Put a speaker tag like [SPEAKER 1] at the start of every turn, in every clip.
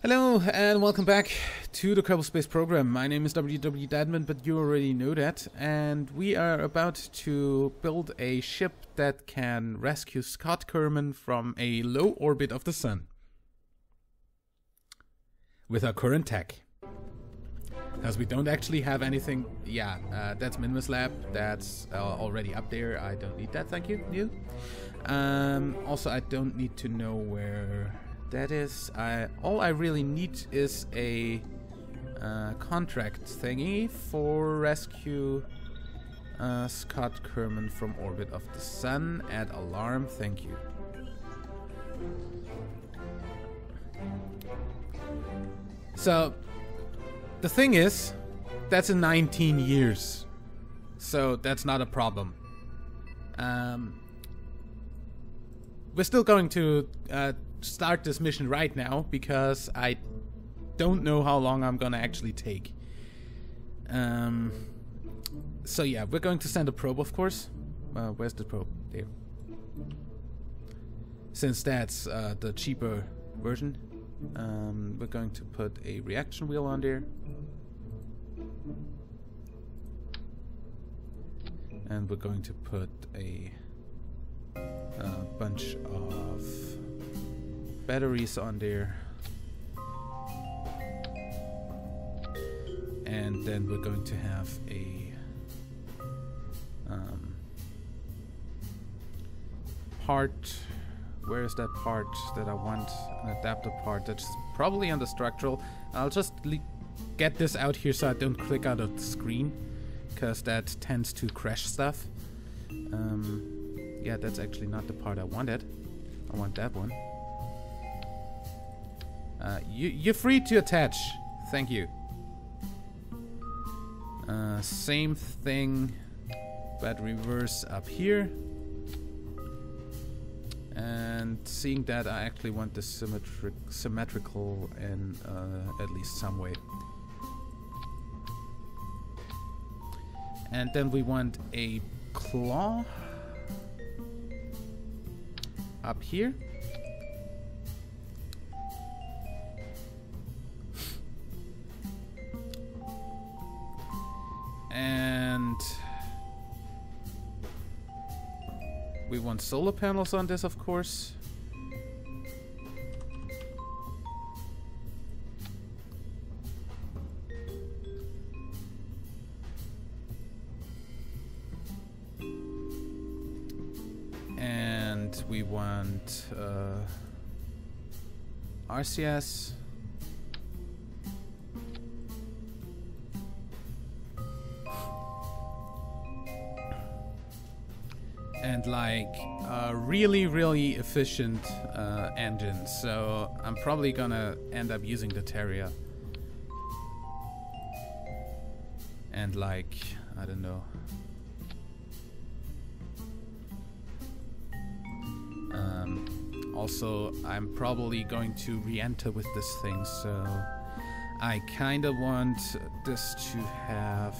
[SPEAKER 1] Hello and welcome back to the Kerbal Space program. My name is WWEdeadman, but you already know that. And we are about to build a ship that can rescue Scott Kerman from a low orbit of the sun. With our current tech. Because we don't actually have anything. Yeah, that's Minmus Lab. That's already up there. I don't need that, thank you. You. Also, I don't need to know where that is. All I really need is a contract thingy for rescue Scott Kerman from orbit of the sun. Add alarm, thank you. So, the thing is, that's in 19 years. So, that's not a problem. We're still going to start this mission right now because I don't know how long I'm gonna actually take. So yeah, we're going to send a probe, of course. Where's the probe? There. Since that's the cheaper version, we're going to put a reaction wheel on there. And we're going to put a bunch of batteries on there, and then we're going to have a part. Where is that part that I want? An adapter part that's probably on the structural. I'll just get this out here so I don't click out of the screen, because that tends to crash stuff. Yeah, that's actually not the part I wanted. I want that one. You're free to attach. Thank you. Same thing, but reverse up here. And seeing that, I actually want this symmetrical in at least some way. And then we want a claw up here. And we want solar panels on this, of course. And we want RCS. And like a really efficient engine, so I'm probably gonna end up using the Terrier. And like, I don't know. Also, I'm probably going to re-enter with this thing, so I kinda want this to have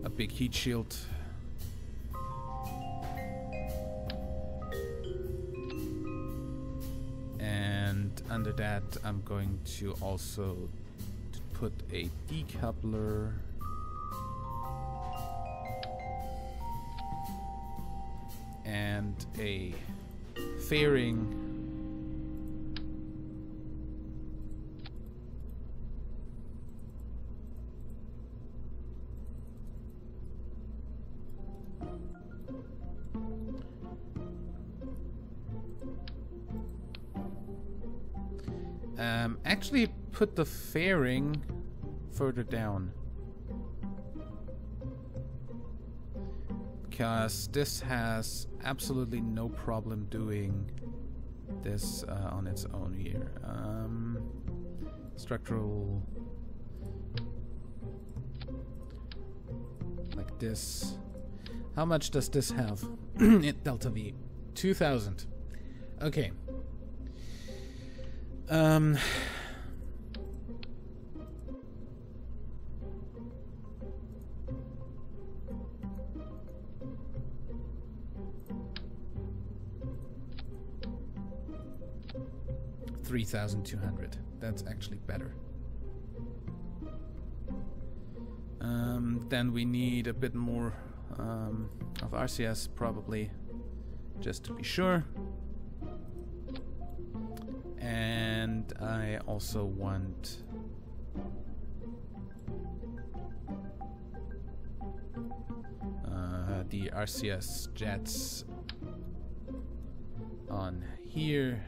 [SPEAKER 1] a big heat shield. And under that I'm going to also put a decoupler. And a fairing. Actually put the fairing further down. Because this has absolutely no problem doing this on its own here. Structural, like this. How much does this have? Delta V, 2000. Okay. 3,200. That's actually better. Then we need a bit more of RCS, probably, just to be sure. And I also want the RCS jets on here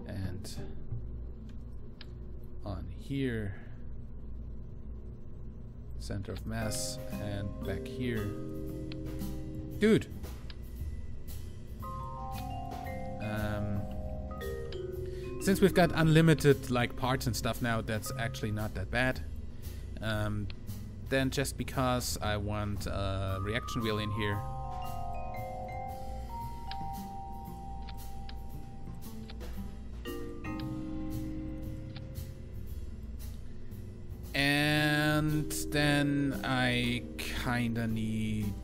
[SPEAKER 1] and on here, center of mass, and back here. Dude! Since we've got unlimited like parts and stuff now, that's actually not that bad. Then just because I want a reaction wheel in here, and then I kinda need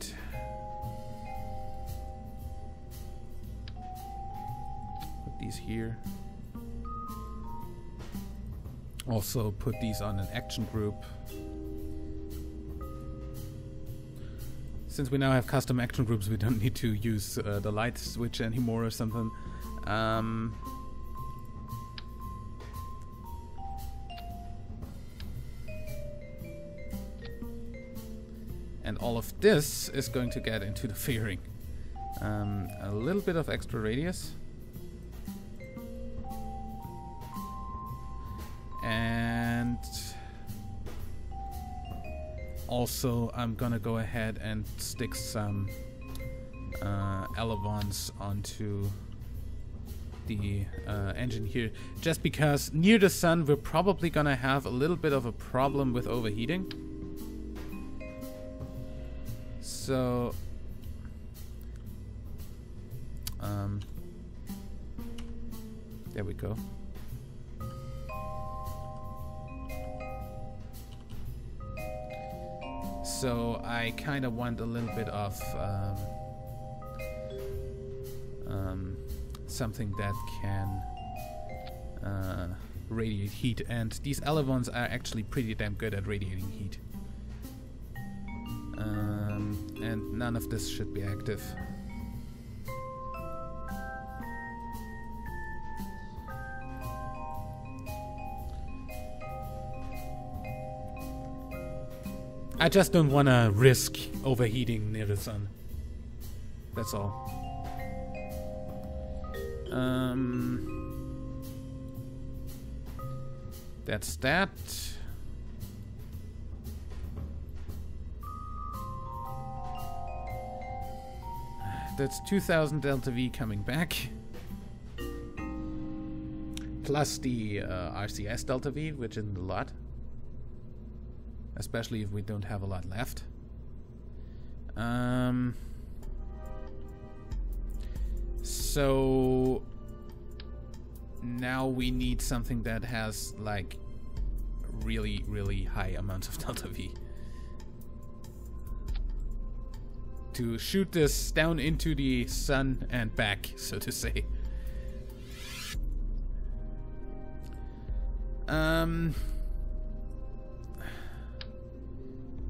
[SPEAKER 1] put these here. Also put these on an action group. Since we now have custom action groups, we don't need to use the light switch anymore or something. And all of this is going to get into the fairing. A little bit of extra radius. And also I'm gonna go ahead and stick some elevons onto the engine here, just because near the sun we're probably gonna have a little bit of a problem with overheating. So there we go. So I kind of want a little bit of something that can radiate heat, and these elevons are actually pretty damn good at radiating heat. And none of this should be active. I just don't want to risk overheating near the sun. That's all. That's that. That's 2,000 delta V coming back. Plus the RCS delta V, which isn't a lot. Especially if we don't have a lot left. So now we need something that has like really, really high amounts of delta V to shoot this down into the sun and back, so to say.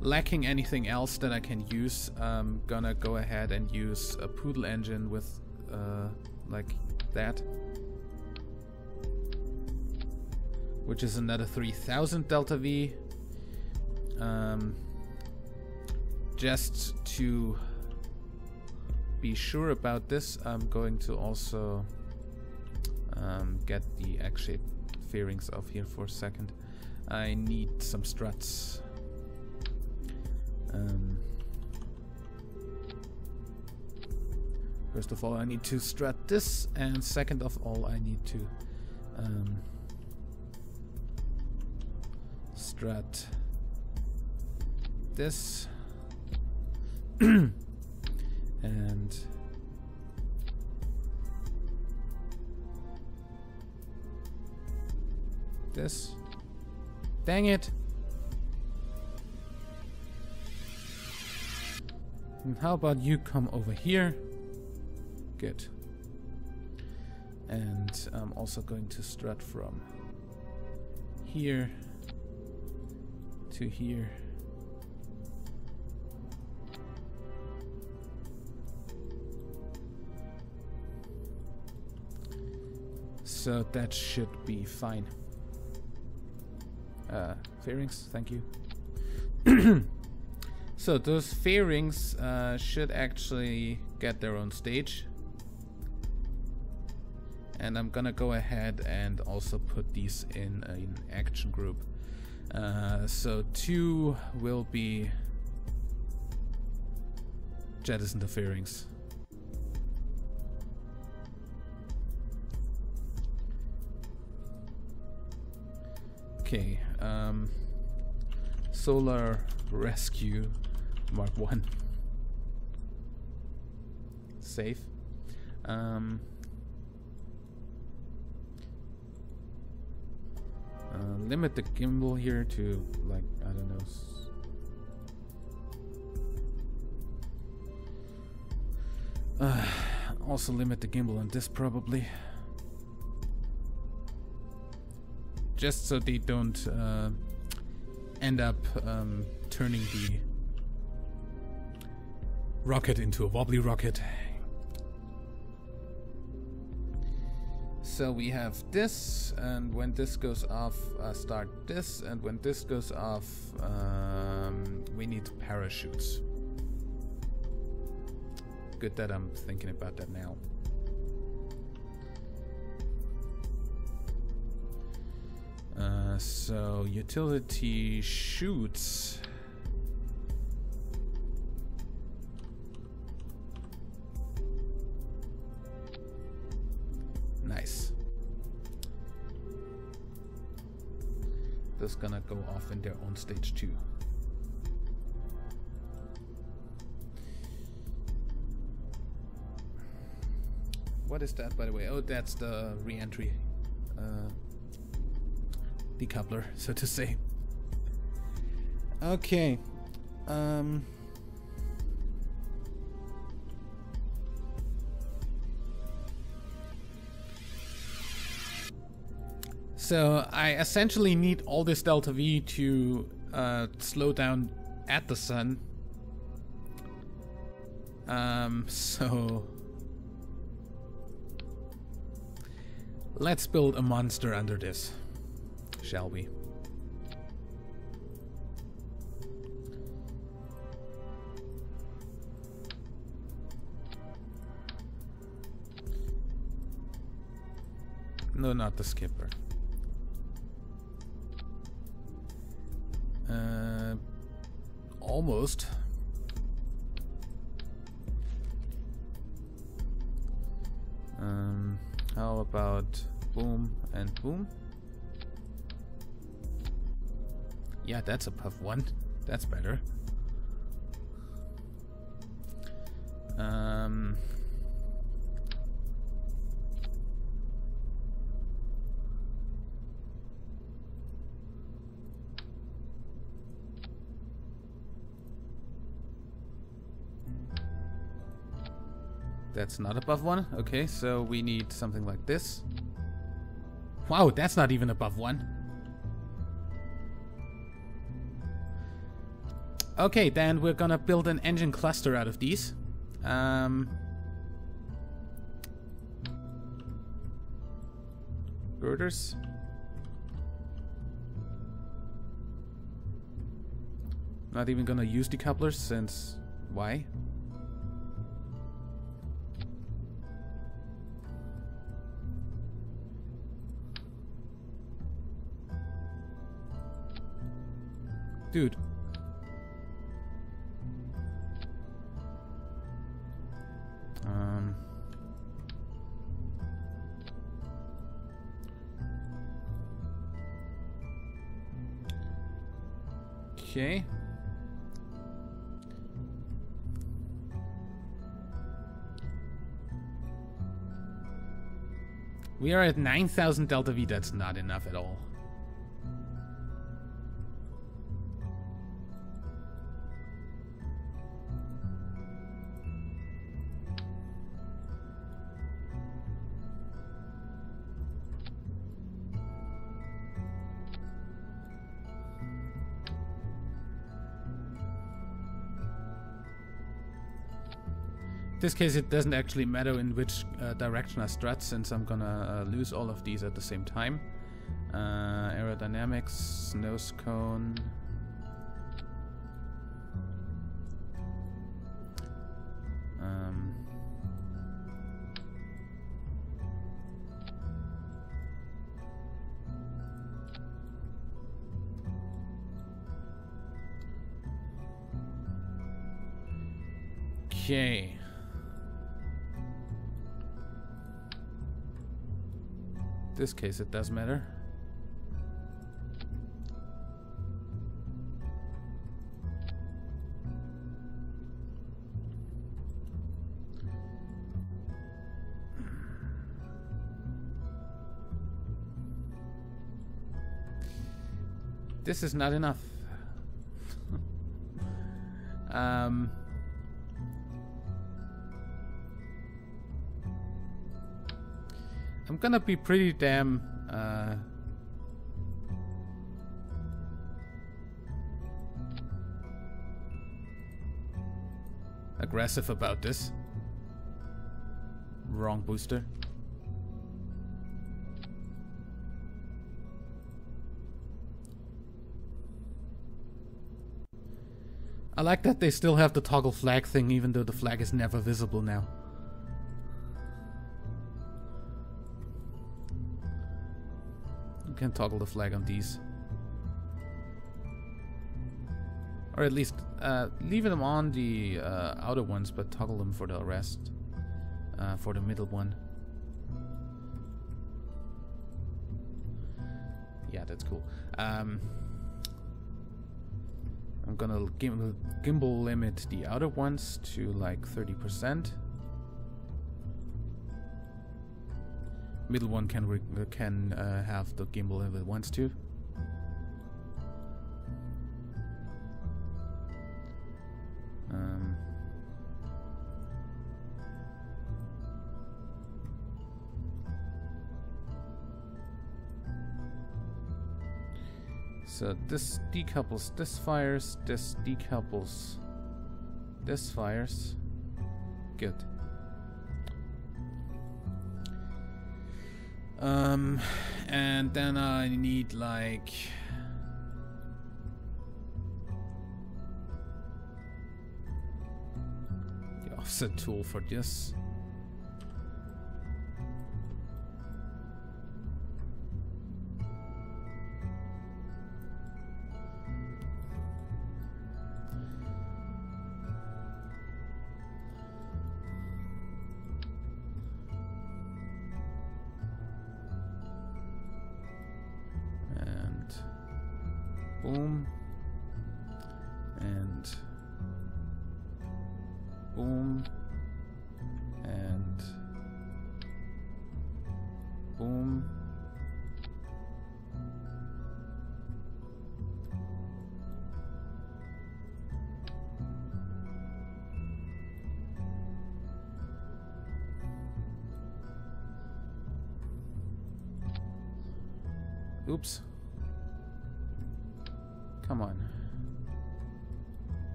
[SPEAKER 1] Lacking anything else that I can use, I'm gonna go ahead and use a Poodle engine with like that, which is another 3,000 delta V. Just to be sure about this, I'm going to also get the X-shaped fairings off here for a second. I need some struts. First of all, I need to strut this, and second of all, I need to strut this and this. Dang it! And how about you come over here? Good. And I'm also going to strut from here to here. So that should be fine. Fairings, thank you. So those fairings should actually get their own stage. And I'm gonna go ahead and also put these in an action group. So 2 will be jettison the fairings. Okay, Solar Rescue Mark 1. Safe. Limit the gimbal here to, like, I don't know. Also limit the gimbal on this probably. Just so they don't end up turning the rocket into a wobbly rocket. So we have this, and when this goes off, start this, and when this goes off, we need parachutes. Good that I'm thinking about that now. So utility shoots. Nice. That's gonna go off in their own stage too. What is that, by the way? Oh, that's the re-entry decoupler, so to say. Okay. So I essentially need all this delta V to slow down at the sun. So let's build a monster under this, shall we? No, not the skipper. Almost. How about boom and boom? Yeah, that's a puff one. That's better. That's not above one. Okay, so we need something like this. Wow, that's not even above one. Okay, then we're gonna build an engine cluster out of these. Girders. Not even gonna use decouplers since why? Dude. Okay. We are at 9,000 delta V. That's not enough at all. this case, it doesn't actually matter in which direction I strut, since I'm gonna lose all of these at the same time. Aerodynamics, nose cone. Okay. This case it does matter. This is not enough. I'm gonna be pretty damn aggressive about this. Wrong booster. I like that they still have the toggle flag thing, even though the flag is never visible now. You can toggle the flag on these. Or at least leave them on the outer ones, but toggle them for the rest. For the middle one. Yeah, that's cool. I'm gonna gimbal limit the outer ones to like 30%. Middle one can have the gimbal if it wants to. So this decouples, this fires, this decouples, this fires. Good. And then I need like the offset tool for this. Boom. And boom. And boom. Oops. Come on.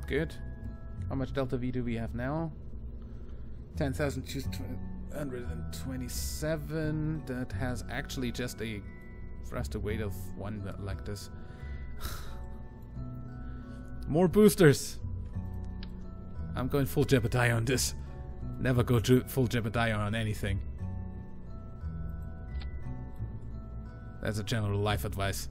[SPEAKER 1] Good. How much delta V do we have now? 10,227. That has actually just a thruster weight of 1 like this. More boosters. I'm going full Jebediah on this. Never go full Jebediah on anything. That's a general life advice.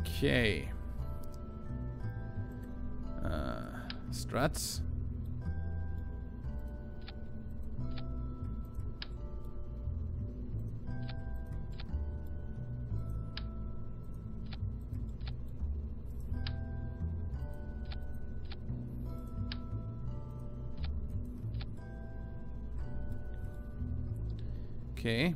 [SPEAKER 1] Okay. Struts. Okay.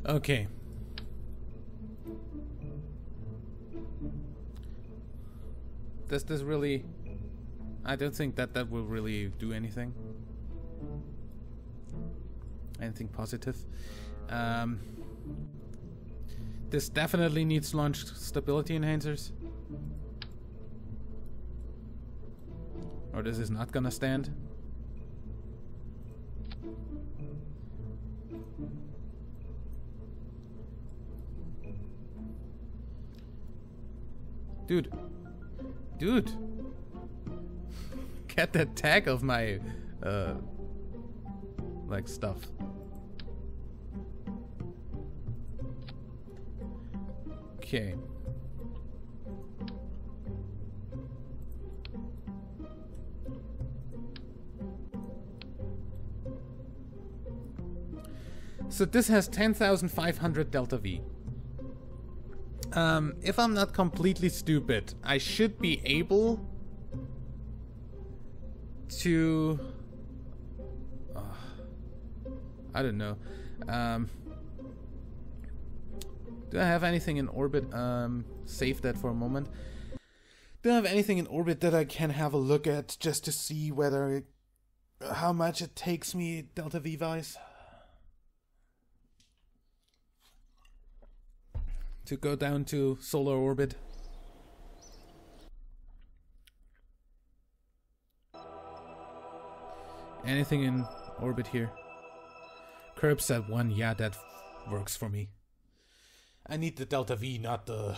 [SPEAKER 1] Okay. Does this really... I don't think that that will really do anything. Anything positive. This definitely needs launch stability enhancers. Or this is not gonna stand. Dude. Dude. Get that tag of my, like, stuff. Okay. So this has 10,500 delta V. If I'm not completely stupid, I should be able to... I don't know. Do I have anything in orbit? Save that for a moment. Do I have anything in orbit that I can have a look at just to see whether... how much it takes me delta V-wise? To go down to solar orbit. Anything in orbit here? Curb said 1, yeah, that works for me. I need the delta V, not the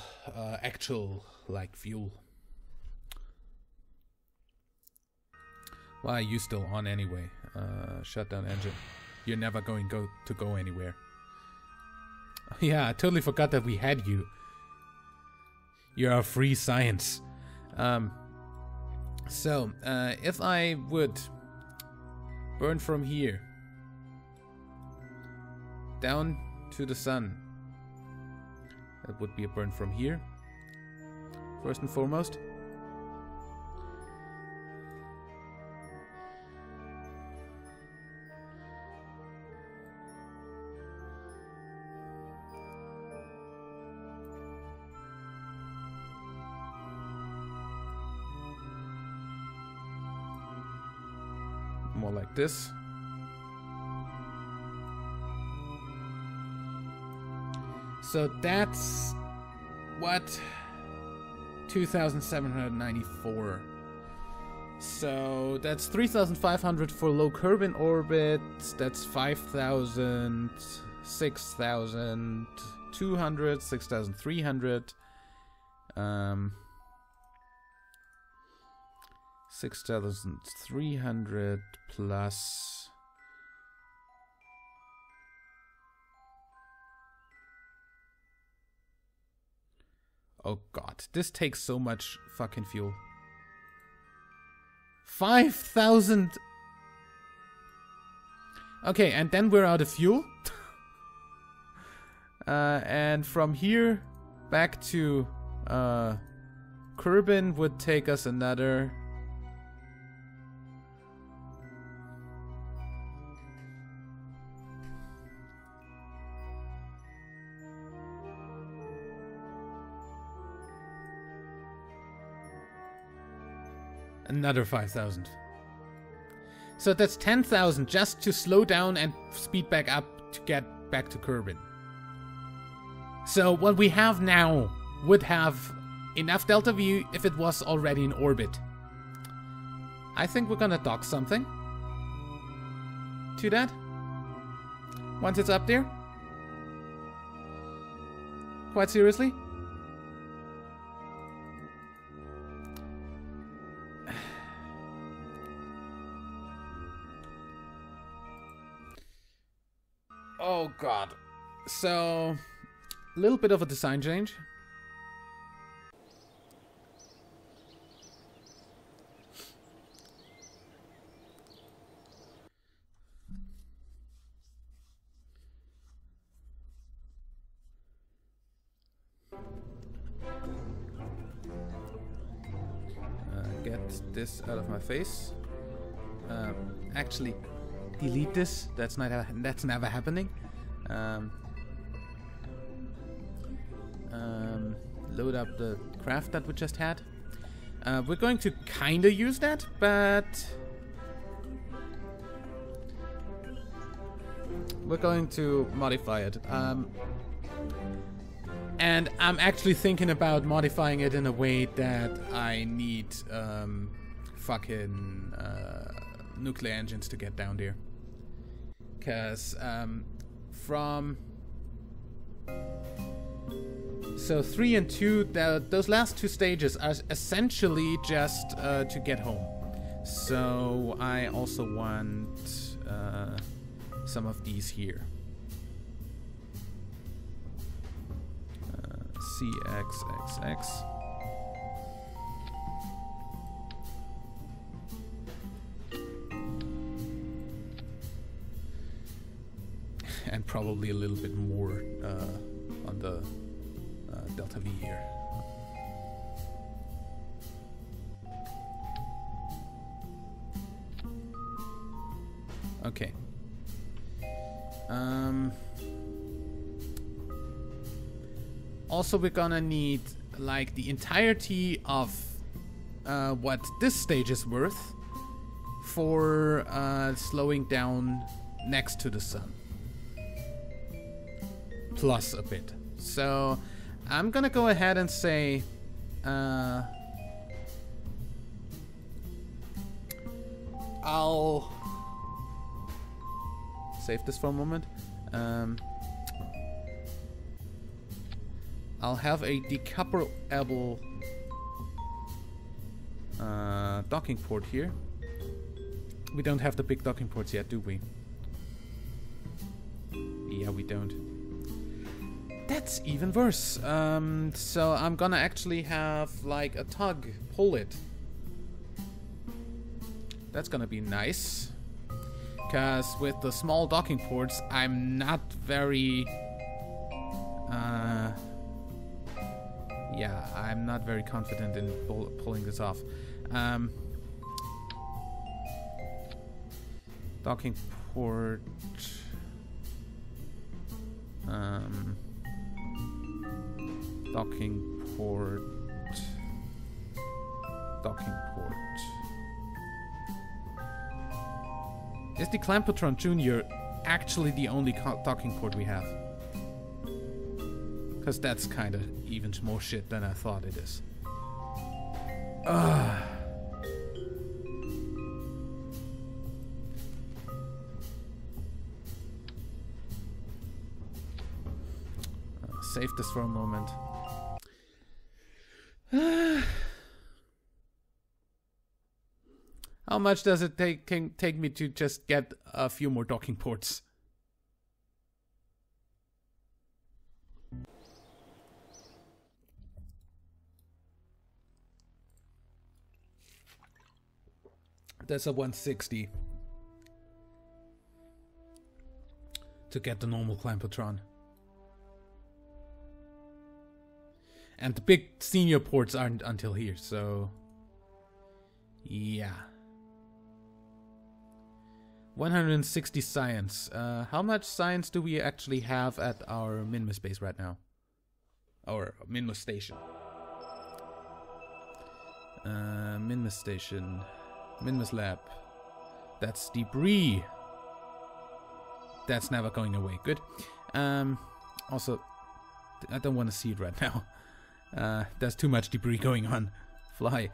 [SPEAKER 1] actual, like, fuel. Why are you still on anyway? Shut down engine. You're never going to go anywhere. Yeah, I totally forgot that we had you. You're a free science. So, if I would burn from here down to the sun, that would be a burn from here, first and foremost. like this. So that's what 2,794. So that's 3,500 for low Kerbal orbit. That's 5,000, 6,200, 6,300. 6,300 plus. Oh god, this takes so much fucking fuel. 5,000. Okay, and then we're out of fuel. And from here back to Kerbal would take us another. Another 5,000. So that's 10,000 just to slow down and speed back up to get back to Kerbal. So what we have now would have enough delta V if it was already in orbit. I think we're gonna dock something to that once it's up there. Quite seriously. Oh god. So, a little bit of a design change. Get this out of my face. Actually, delete this. That's never happening. Load up the craft that we just had. We're going to kinda use that, but we're going to modify it. And I'm actually thinking about modifying it in a way that I need fucking nuclear engines to get down there. Because from... So 3 and 2, those last two stages are essentially just to get home. So I also want some of these here. CXXX. And probably a little bit more on the delta V here. Okay. Also, we're gonna need like the entirety of what this stage is worth for slowing down next to the sun. Plus a bit. So I'm gonna go ahead and say I'll save this for a moment. I'll have a decouplable docking port here. We don't have the big docking ports yet, do we? Yeah, we don't. That's even worse. So I'm gonna actually have like a tug pull it. That's gonna be nice. Because with the small docking ports, I'm not very... yeah, I'm not very confident in pulling this off. Docking port... docking port... docking port... Is the Clampotron Jr. actually the only docking port we have? Because that's kind of even more shit than I thought it is. Save this for a moment. How much does it take me to just get a few more docking ports? That's a 160 to get the normal Clampotron. And the big senior ports aren't until here, so yeah. 160 science. How much science do we actually have at our Minmus base right now? Or Minmus station. Minmus station. Minmus lab. That's debris. That's never going away. Good. Also, I don't want to see it right now. There's too much debris going on. Fly.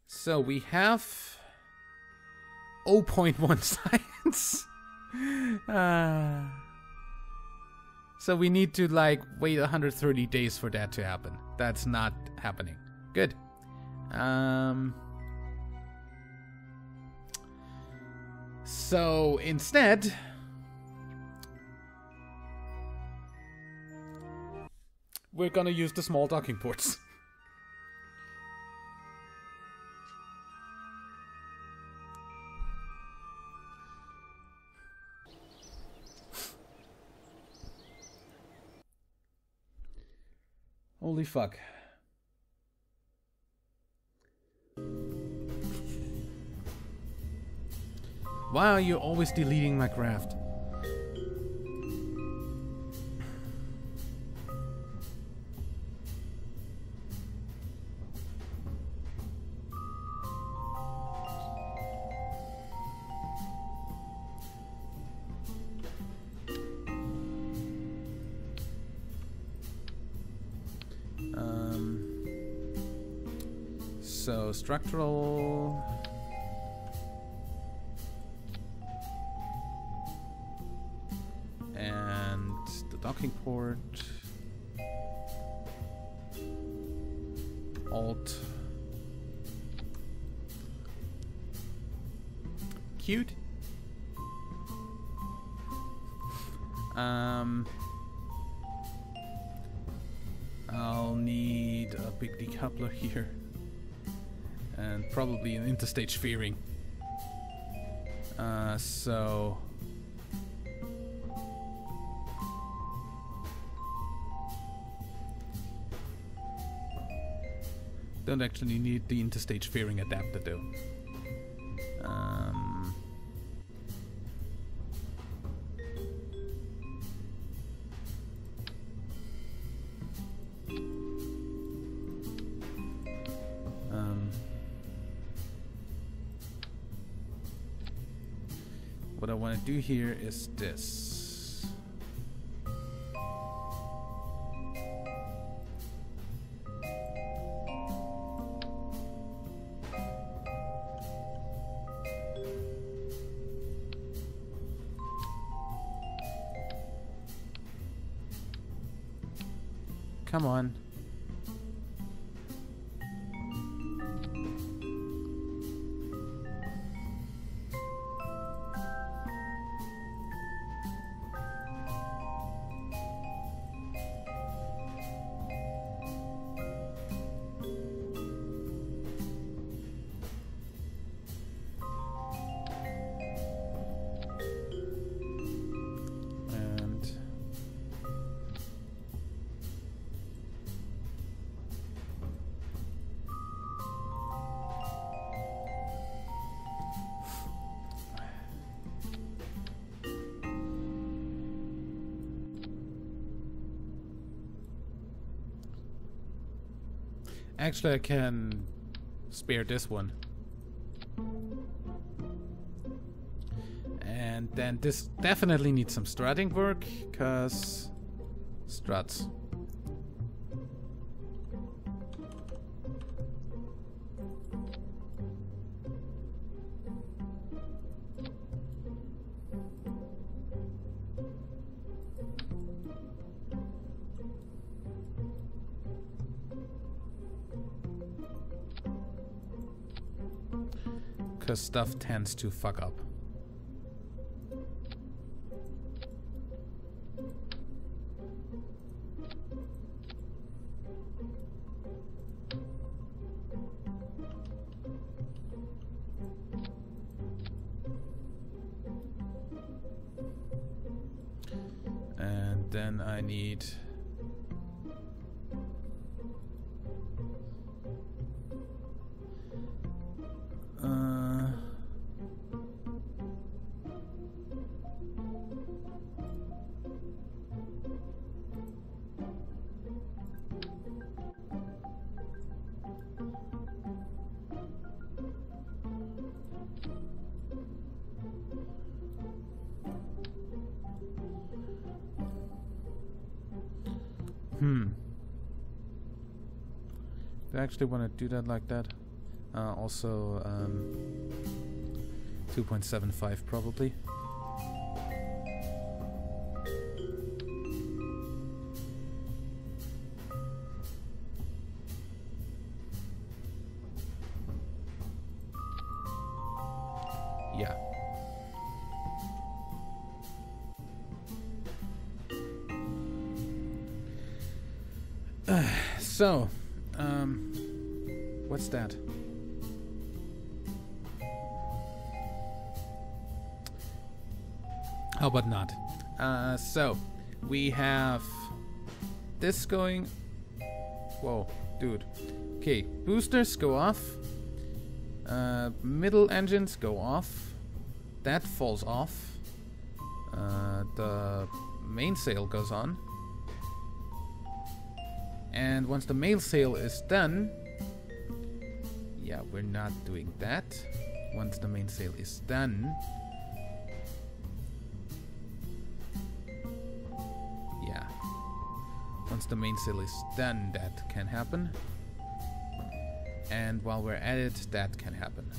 [SPEAKER 1] So we have 0.1 science. So we need to like wait 130 days for that to happen. That's not happening. Good. So instead, we're gonna use the small docking ports. Holy fuck. Why are you always deleting my craft? So structural. And the docking port. Alt. Cute. I'll need a big decoupler here. And probably an interstage fairing. So don't actually need the interstage fairing adapter though. What I want to do here is this. Come on. Actually, I can spare this one. And then this definitely needs some strutting work, because struts. Because stuff tends to fuck up. And then I need... Do I actually want to do that like that? Also, 2.75 probably. Yeah. So, what's that? How about not? So, we have this going... Whoa, dude. Okay, boosters go off. Middle engines go off. That falls off. The mainsail goes on. And once the mainsail is done... Yeah, we're not doing that. Once the mainsail is done... Yeah. Once the mainsail is done, that can happen. And while we're at it, that can happen.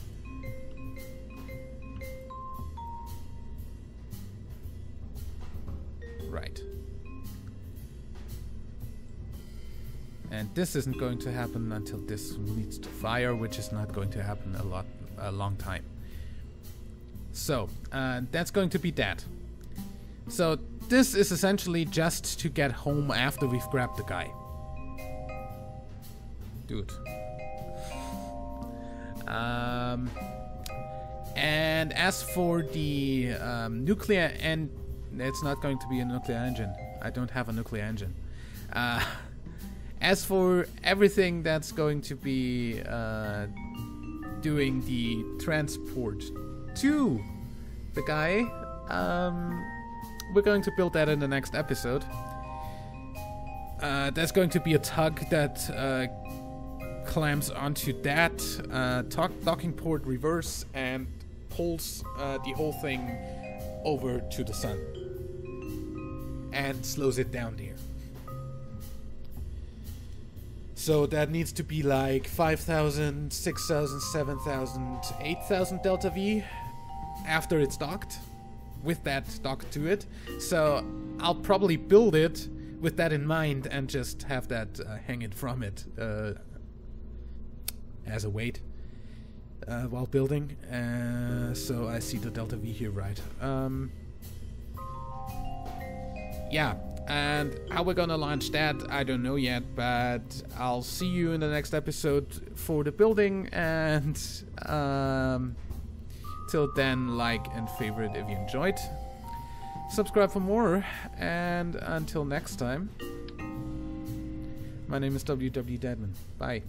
[SPEAKER 1] Right. And this isn't going to happen until this needs to fire, which is not going to happen a long time. So, that's going to be that. So, this is essentially just to get home after we've grabbed the guy. Dude. And as for the nuclear, and it's not going to be a nuclear engine. I don't have a nuclear engine. As for everything that's going to be doing the transport to the guy, we're going to build that in the next episode. There's going to be a tug that clamps onto that docking port reverse and pulls the whole thing over to the sun and slows it down there. So that needs to be like 5,000, 6,000, 7,000, 8,000 delta V after it's docked, with that docked to it. So I'll probably build it with that in mind and just have that hanging from it as a weight while building. So I see the delta V here, right? Yeah. And how we're gonna launch that, I don't know yet, but I'll see you in the next episode for the building, and till then, like and favorite if you enjoyed. Subscribe for more, and until next time, my name is WWEdeadman. Bye.